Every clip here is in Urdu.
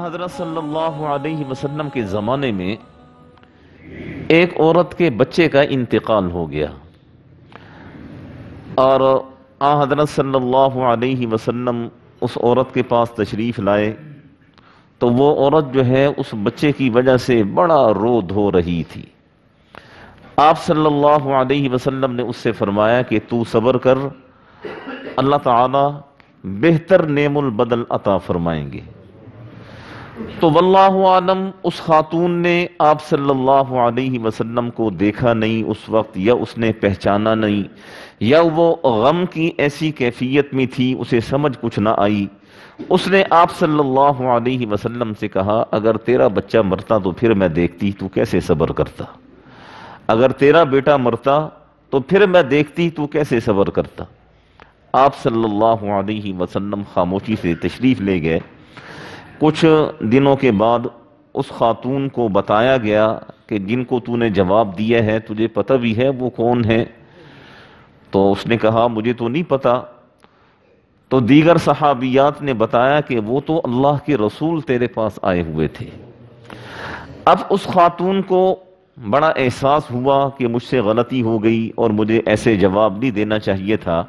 حضرت صلی اللہ علیہ وسلم کے زمانے میں ایک عورت کے بچے کا انتقال ہو گیا اور حضرت صلی اللہ علیہ وسلم اس عورت کے پاس تشریف لائے تو وہ عورت جو ہے اس بچے کی وجہ سے بڑا رو دھو رہی تھی۔ آپ صلی اللہ علیہ وسلم نے اس سے فرمایا کہ تو صبر کر، اللہ تعالی بہتر نعم البدل عطا فرمائیں گے۔ تو واللہ عالم اس خاتون نے آپ صلی اللہ علیہ وسلم کو دیکھا نہیں اس وقت، یا اس نے پہچانا نہیں، یا وہ غم کی ایسی کیفیت میں تھی اسے سمجھ کچھ نہ آئی۔ اس نے آپ صلی اللہ علیہ وسلم سے کہا اگر تیرا بچہ مرتا تو پھر میں دیکھتی تو کیسے صبر کرتا، اگر تیرا بیٹا مرتا تو پھر میں دیکھتی تو کیسے صبر کرتا۔ آپ صلی اللہ علیہ وسلم خاموشی سے تشریف لے گئے۔ کچھ دنوں کے بعد اس خاتون کو بتایا گیا کہ جن کو تو نے جواب دیا ہے تجھے پتہ بھی ہے وہ کون ہے؟ تو اس نے کہا مجھے تو نہیں پتا۔ تو دیگر صحابیات نے بتایا کہ وہ تو اللہ کے رسول تیرے پاس آئے ہوئے تھے۔ اب اس خاتون کو بڑا احساس ہوا کہ مجھ سے غلطی ہو گئی اور مجھے ایسے جواب نہیں دینا چاہیے تھا۔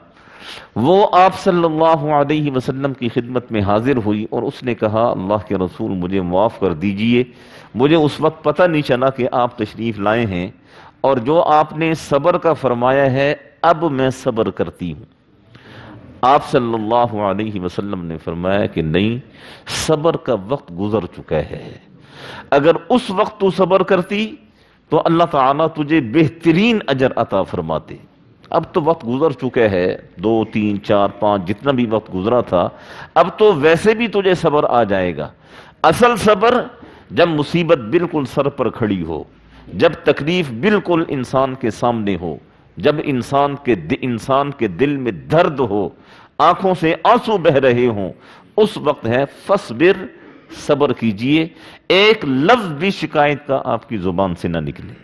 وہ آپ صلی اللہ علیہ وسلم کی خدمت میں حاضر ہوئی اور اس نے کہا اللہ کے رسول مجھے معاف کر دیجئے، مجھے اس وقت پتہ نہیں چلا کہ آپ تشریف لائے ہیں، اور جو آپ نے صبر کا فرمایا ہے اب میں صبر کرتی ہوں۔ آپ صلی اللہ علیہ وسلم نے فرمایا کہ نہیں، صبر کا وقت گزر چکا ہے، اگر اس وقت تو صبر کرتی تو اللہ تعالیٰ تجھے بہترین اجر عطا فرماتے۔ اب تو وقت گزر چکا ہے، 2 3 4 5 جتنا بھی وقت گزرا تھا، اب تو ویسے بھی تجھے صبر آ جائے گا۔ اصل صبر جب مصیبت بالکل سر پر کھڑی ہو، جب تکلیف بالکل انسان کے سامنے ہو، جب انسان کے دل میں درد ہو، آنکھوں سے آنسو بہ رہے ہوں، اس وقت ہے فصبر، صبر کیجئے، ایک لفظ بھی شکایت کا آپ کی زبان سے نہ نکلے۔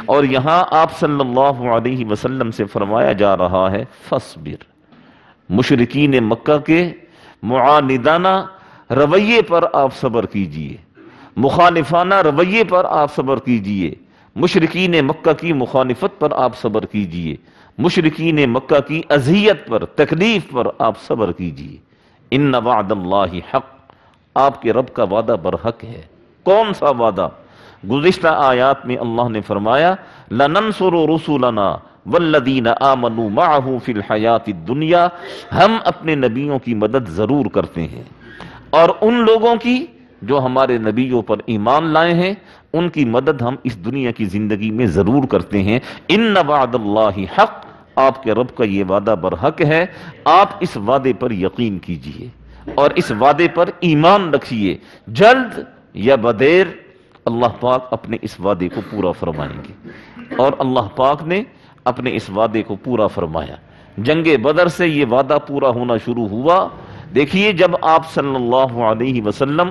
اور یہاں آپ صلی اللہ علیہ وسلم سے فرمایا جا رہا ہے فصبر، مشرکین مکہ کے معاندانہ رویے پر آپ صبر کیجئے، مخالفانہ رویے پر آپ صبر کیجئے، مشرکین مکہ کی مخالفت پر آپ صبر کیجئے، مشرکین مکہ کی اذیت پر، تکلیف پر آپ صبر کیجئے۔ ان وعد اللہ حق، آپ کے رب کا وعدہ برحق ہے۔ کون سا وعدہ؟ گزشتہ آیات میں اللہ نے فرمایا لَنَنْصُرُ رُسُلَنَا وَالَّذِينَ آمَنُوا مَعَهُ فِي الْحَيَاةِ الدُّنْيَا، ہم اپنے نبیوں کی مدد ضرور کرتے ہیں، اور ان لوگوں کی جو ہمارے نبیوں پر ایمان لائے ہیں ان کی مدد ہم اس دنیا کی زندگی میں ضرور کرتے ہیں۔ ان وعد اللہ حق، آپ کے رب کا یہ وعدہ برحق ہے، آپ اس وعدے پر یقین کیجئے اور اس وعدے پر ایمان رکھیے، جلد یا بدیر اللہ پاک اپنے اس وعدے کو پورا فرمائیں گے۔ اور اللہ پاک نے اپنے اس وعدے کو پورا فرمایا۔ جنگ بدر سے یہ وعدہ پورا ہونا شروع ہوا۔ دیکھیے جب آپ صلی اللہ علیہ وسلم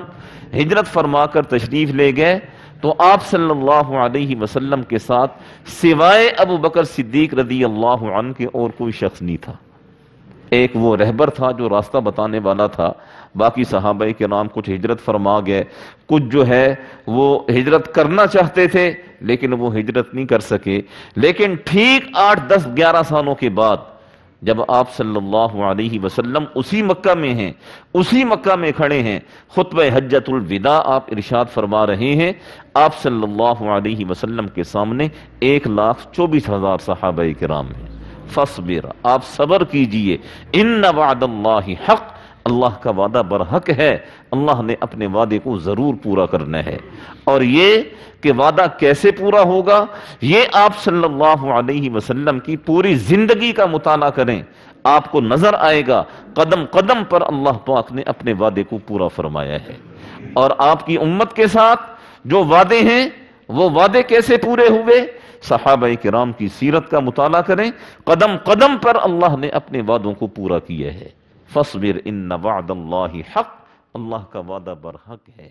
ہجرت فرما کر تشریف لے گئے تو آپ صلی اللہ علیہ وسلم کے ساتھ سوائے ابو بکر صدیق رضی اللہ عنہ کے اور کوئی شخص نہیں تھا۔ ایک وہ رہبر تھا جو راستہ بتانے والا تھا، باقی صحابہ کرام کچھ ہجرت فرما گئے، کچھ جو ہے وہ ہجرت کرنا چاہتے تھے لیکن وہ ہجرت نہیں کر سکے۔ لیکن ٹھیک 8 10 11 سالوں کے بعد جب آپ صلی اللہ علیہ وسلم اسی مکہ میں ہیں، اسی مکہ میں کھڑے ہیں، خطبہ حجۃ الوداع آپ ارشاد فرما رہے ہیں، آپ صلی اللہ علیہ وسلم کے سامنے 1,24,000 صحابہ کرام ہیں۔ فصبر، آپ صبر کیجئے، ان وعد اللہ حق، اللہ کا وعدہ برحق ہے، اللہ نے اپنے وعدے کو ضرور پورا کرنا ہے۔ اور یہ کہ وعدہ کیسے پورا ہوگا، یہ آپ صلی اللہ علیہ وسلم کی پوری زندگی کا مطالعہ کریں، آپ کو نظر آئے گا قدم قدم پر اللہ پاک نے اپنے وعدے کو پورا فرمایا ہے۔ اور آپ کی امت کے ساتھ جو وعدے ہیں وہ وعدے کیسے پورے ہوئے، صحابہ کرام کی سیرت کا مطالعہ کریں، قدم قدم پر اللہ نے اپنے وعدوں کو پورا کیا ہے۔ فصبر ان وعد اللہ حق، اللہ کا وعدہ برحق ہے۔